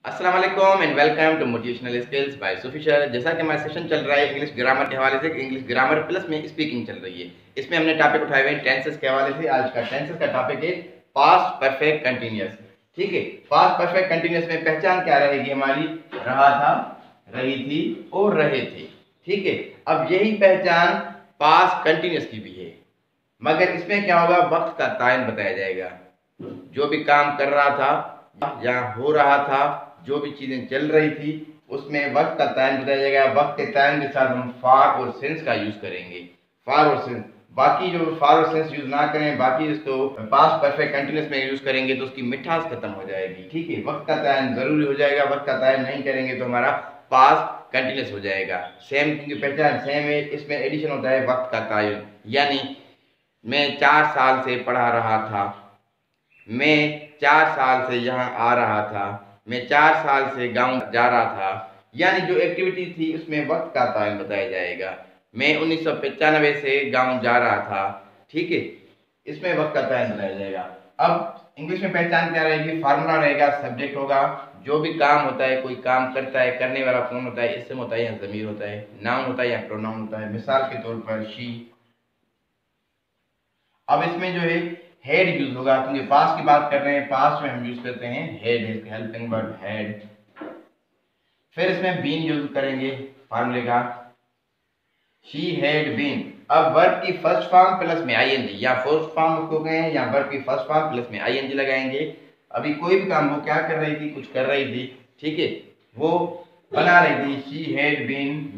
अस्सलाम वालेकुम and welcome to motivational skills by सुफिशर। जैसा कि हमारा सेशन चल रहा है इंग्लिश ग्रामर के हवाले से, इंग्लिश ग्रामर प्लस में स्पीकिंग चल रही है। इसमें हमने टॉपिक उठाए हुए हैं टेंसेस के हवाले से। आज का टेंसेस का टॉपिक है पास्ट परफेक्ट कंटीन्यूअस। ठीक है, पास्ट परफेक्ट कंटीन्यूअस में पहचान क्या रहेगी हमारी? रहा था, रही थी और रहे थे। ठीक है, अब यही पहचान पास्ट कंटीन्यूअस की भी है, मगर इसमें क्या होगा? वक्त का तायन बताया जाएगा। जो भी काम कर रहा था या हो रहा था, जो भी चीजें चल रही थी, उसमें वक्त का तायन बताया जाएगा। वक्त के तायन के साथ हम फार और सिंस का यूज करेंगे। फार और सिंस, बाकी जो फार और सिंस यूज ना करें, बाकी इसको पास्ट परफेक्ट कंटिन्यूअस में यूज करेंगे तो उसकी मिठास खत्म हो जाएगी। ठीक है, वक्त का तायन जरूरी हो जाएगा। वक्त का तायन नहीं करेंगे तो हमारा पास्ट कंटिन्यूअस हो जाएगा। सेम की पहचान सेम है, इसमें एडिशन होता है वक्त का तायन। यानी मैं 4 साल से पढ़ा रहा था, मैं 4 साल से यहाँ आ रहा था, मैं 4 साल से गांव जा रहा था। यानी जो एक्टिविटी थी उसमें वक्त का तायन बताया जाएगा। मैं 1995 से गांव जा रहा था। ठीक है, इसमें वक्त का तायन बताया जाएगा। अब इंग्लिश में पहचान क्या रहेगी? फार्मूला रहेगा, सब्जेक्ट होगा। जो भी काम होता है, कोई काम करता है, करने वाला कौन होता है? इसम होता है या जमीर होता है? नाउन होता है या प्रोनाउन होता है? मिसाल के तौर पर शी। अब इसमें जो है हेड यूज होगा, क्योंकि पास्ट की बात कर रहे हैं, पास्ट में हम यूज करते हैं हेड, हेल्पिंग वर्ब हेड। फिर इसमें बीन यूज करेंगे फार्मूले का, शी हैड बीन। अब वर्ब की फर्स्ट फॉर्म प्लस में आईएनजी, या फोर्थ फॉर्म उसको कहें, या वर्ब की फर्स्ट फॉर्म प्लस में आईएनजी लगाएंगे। अभी कोई भी काम वो क्या कर रही थी? कुछ कर रही थी। ठीक है, वो बना रही थी। She had been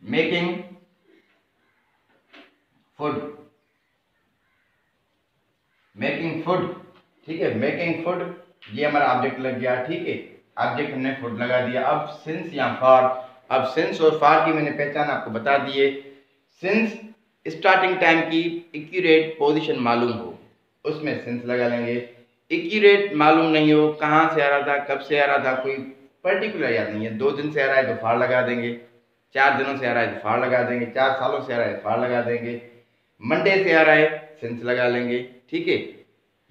making food, making food. ठीक है, मेकिंग फूड, ये हमारा ऑब्जेक्ट लग गया। ठीक है, ऑब्जेक्ट हमने फूड लगा दिया। अब सिंस या फॉर, अब सिंस और फॉर की मैंने पहचान आपको बता दी है। सिंस स्टार्टिंग टाइम की एक्यूरेट पोजीशन मालूम हो, उसमें सिंस लगा लेंगे। एक्यूरेट मालूम नहीं हो, कहाँ से आ रहा था, कब से आ रहा था, कोई पर्टिकुलर याद नहीं है। 2 दिन से आ रहा है तो फॉर लगा देंगे, 4 दिनों से आ रहा है तो फॉर लगा देंगे, 4 सालों से आ रहा है तो फॉर लगा देंगे। मंडे से आ रहा है, सिंस लगा लेंगे। ठीक है,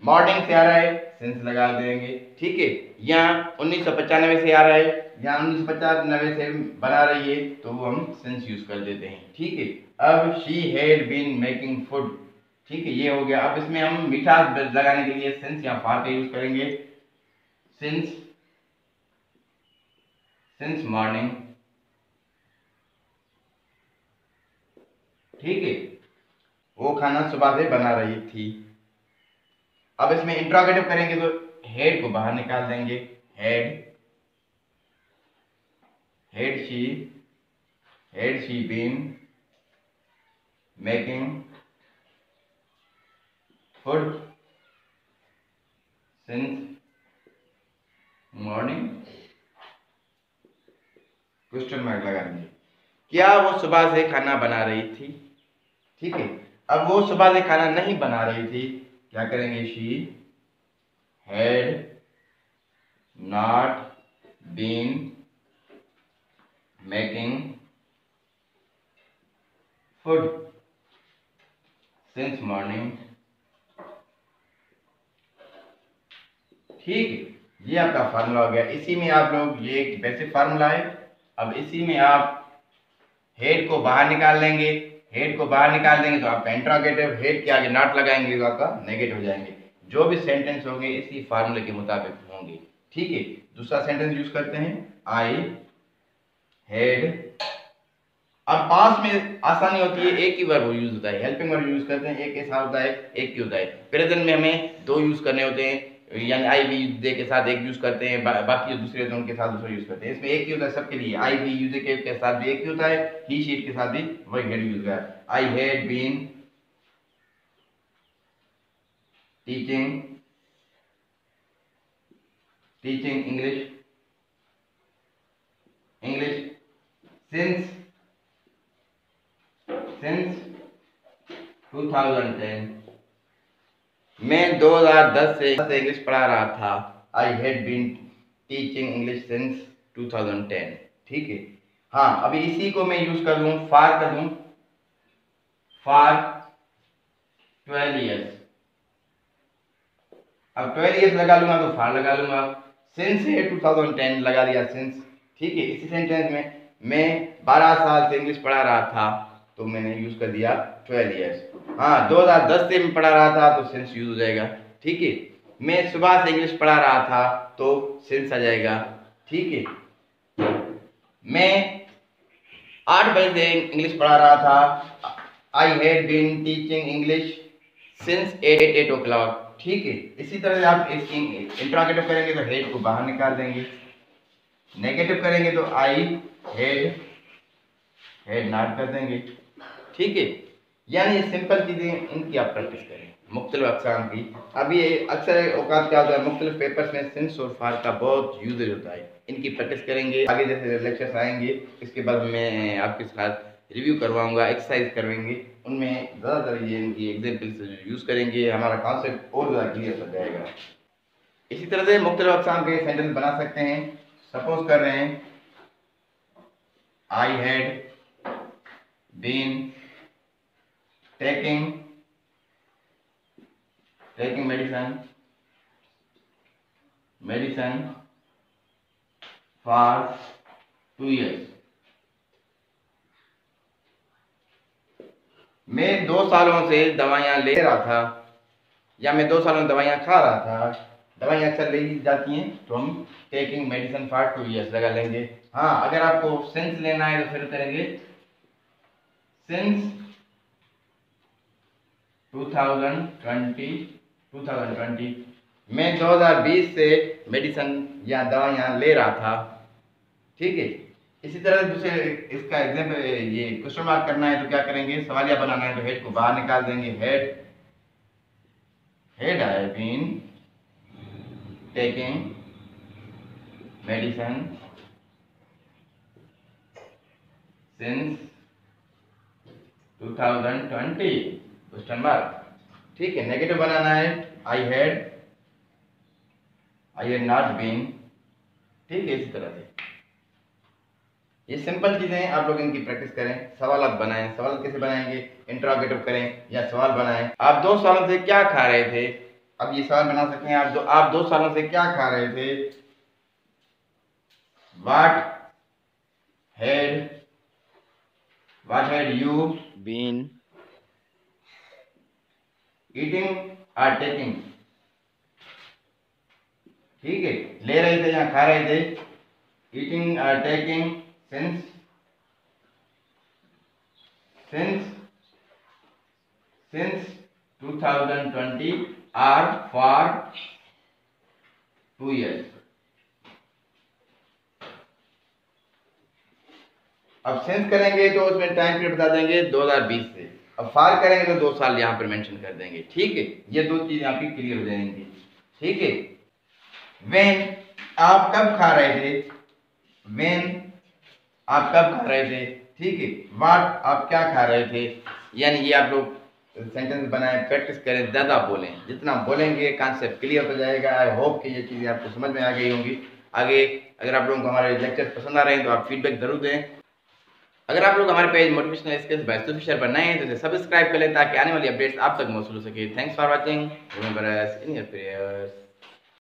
मॉर्निंग से आ रहा है, सिंस लगा देंगे। ठीक है, या 1995 से आ रहा है, या 1995 से बना रही है, तो हम सिंस यूज कर देते हैं। ठीक है, अब she had been making food. ठीक है, ये हो गया। अब इसमें हम मिठास लगाने के लिए सिंस या फॉर का यूज करेंगे। Since, since morning. ठीक है, वो खाना सुबह से बना रही थी। अब इसमें इंट्रोगेटिव करेंगे तो हेड को बाहर निकाल देंगे। Had, had she been making food since morning, question mark लगा देंगे। क्या वो सुबह से खाना बना रही थी? ठीक है, अब वो सुबह से खाना नहीं बना रही थी, क्या करेंगे? She had not been making food since morning. ठीक है, ये आपका फार्मूला हो गया। इसी में आप लोग, ये एक बेसिक फार्मूला है। अब इसी में आप हेड को बाहर निकाल लेंगे। हेड को बाहर निकाल देंगे तो आपका इंट्रोगेटिव, हेड के आगे नॉट लगाएंगे तो आपका नेगेटिव हो जाएंगे। जो भी सेंटेंस होंगे इसी फार्मूले के मुताबिक होंगे। ठीक है, दूसरा सेंटेंस यूज करते हैं, आई हेड। अब पास में आसानी होती है, एक ही वर्ब यूज होता है। हेल्पिंग वर्ब यूज करते हैं, एक ऐसा होता है, एक ही होता है। प्रेजेंट में हमें 2 यूज करने होते हैं, यानी आई भी यूजे के साथ एक यूज करते हैं, बाकी जो दूसरे होते हैं उनके साथ दूसरा यूज करते हैं। इसमें एक ही होता है सबके लिए। आई भी यूजे के साथ भी एक ही होता है, ही शीट के साथ भी वही हेड यूज कर। I had been teaching English since 2010। मैं 2010 से इंग्लिश पढ़ा रहा था। I had been teaching English since 2010। ठीक है, हाँ, अभी इसी को मैं यूज कर लूँ, फॉर कर दूं, फॉर 12 years। अब 12 ईयर्स लगा लूंगा तो फार लगा लूंगा। सिंस है 2010 लगा दिया सिंस। ठीक है, इसी सेंटेंस में मैं 12 साल से इंग्लिश पढ़ा रहा था तो मैंने यूज कर दिया 12 ईयर्स। हाँ, 2010 से मैं पढ़ा रहा था तो सिंस यूज हो जाएगा। ठीक है, मैं सुबह से इंग्लिश पढ़ा रहा था तो सिंस आ जाएगा। ठीक है, मैं 8 बजे से इंग्लिश पढ़ा रहा था। I had been teaching English since 8 o'clock। ठीक है, इसी तरह से आप इंट्रोगेटिव करेंगे तो हेड को बाहर निकाल देंगे, नेगेटिव करेंगे तो आई हेड नॉट कर देंगे। ठीक है, यानी सिंपल चीजें इनकी आप प्रैक्टिस करें मुख्तलिफ अक़साम की। अब ये अक्सर औकात क्या होता है, मुख्तलिफ पेपर्स में सिंस और फार का बहुत यूजेज होता है। इनकी प्रैक्टिस करेंगे, आगे जैसे लेक्चर्स आएंगे इसके बाद मैं आपके साथ रिव्यू करवाऊंगा, एक्सरसाइज करवाएंगे, उनमें ज़्यादातर ये इनकी एग्जाम्पल्स यूज़ करेंगे, हमारा कॉन्सेप्ट और ज़्यादा क्लियर हो जाएगा। इसी तरह से मुख्तलिफ अक़साम के सेंटेंस बना सकते हैं। सपोज कर रहे हैं I had been taking medicine for 2 years। मैं 2 सालों से दवाइयाँ ले रहा था, या मैं 2 सालों से दवाइयाँ खा रहा था। दवाइयाँ अक्सर ले जाती हैं तो हम टेकिंग मेडिसिन फॉर 2 years लगा लेंगे। हाँ, अगर आपको सिंस लेना है तो फिर करेंगे सिंस 2020 मैं 2020 से मेडिसिन या दवाइयाँ ले रहा था। ठीक है, इसी तरह दूसरे इसका एग्जाम्पल ये क्वेश्चन मार्क करना है तो क्या करेंगे, सवालिया बनाना है तो हेड को बाहर निकाल देंगे। Had I have been taking medicine since 2020 question mark. ठीक है, नेगेटिव बनाना है आई हैड नॉट बीन। ठीक है, इसी तरह से ये सिंपल चीजें आप लोग इनकी प्रैक्टिस करें। सवाल आप बनाएं, सवाल कैसे बनाएंगे, इंट्रोगेटिव करें या सवाल बनाएं। आप 2 सालों से क्या खा रहे थे, अब ये सवाल बना सकते हैं आप 2 सालों से क्या खा रहे थे। What had you been eating और टेकिंग। ठीक है, ले रहे थे या खा रहे थे, ईटिंग और टेकिंग सिंस 2020 और फॉर 2 years। अब सिंस करेंगे तो उसमें टाइम पीरियड बता देंगे 2020 से, अब फार करेंगे तो 2 साल यहाँ पर मेंशन कर देंगे। ठीक है, ये 2 चीजें आपकी क्लियर हो जाएंगी। ठीक है, व्हेन आप कब खा रहे थे, व्हेन आप कब खा रहे थे। ठीक है, व्हाट आप क्या खा रहे थे। यानी ये आप लोग सेंटेंस बनाएं, प्रैक्टिस करें, ज़्यादा बोलें, जितना बोलेंगे कॉन्सेप्ट क्लियर हो जाएगा। आई होप कि ये चीज़ें आपको समझ में आ गई होंगी। आगे अगर आप लोगों को हमारे लेक्चर्स पसंद आ रहे हैं तो आप फीडबैक जरूर दें। अगर आप लोग हमारे पेज मोटिवेशनल स्किल्स बाय सुफिशर पर नए हैं तो इसे सब्सक्राइब कर लें ताकि आने वाली अपडेट्स आप तक मौसूल हो सके। Thanks for watching, remember us in your prayers.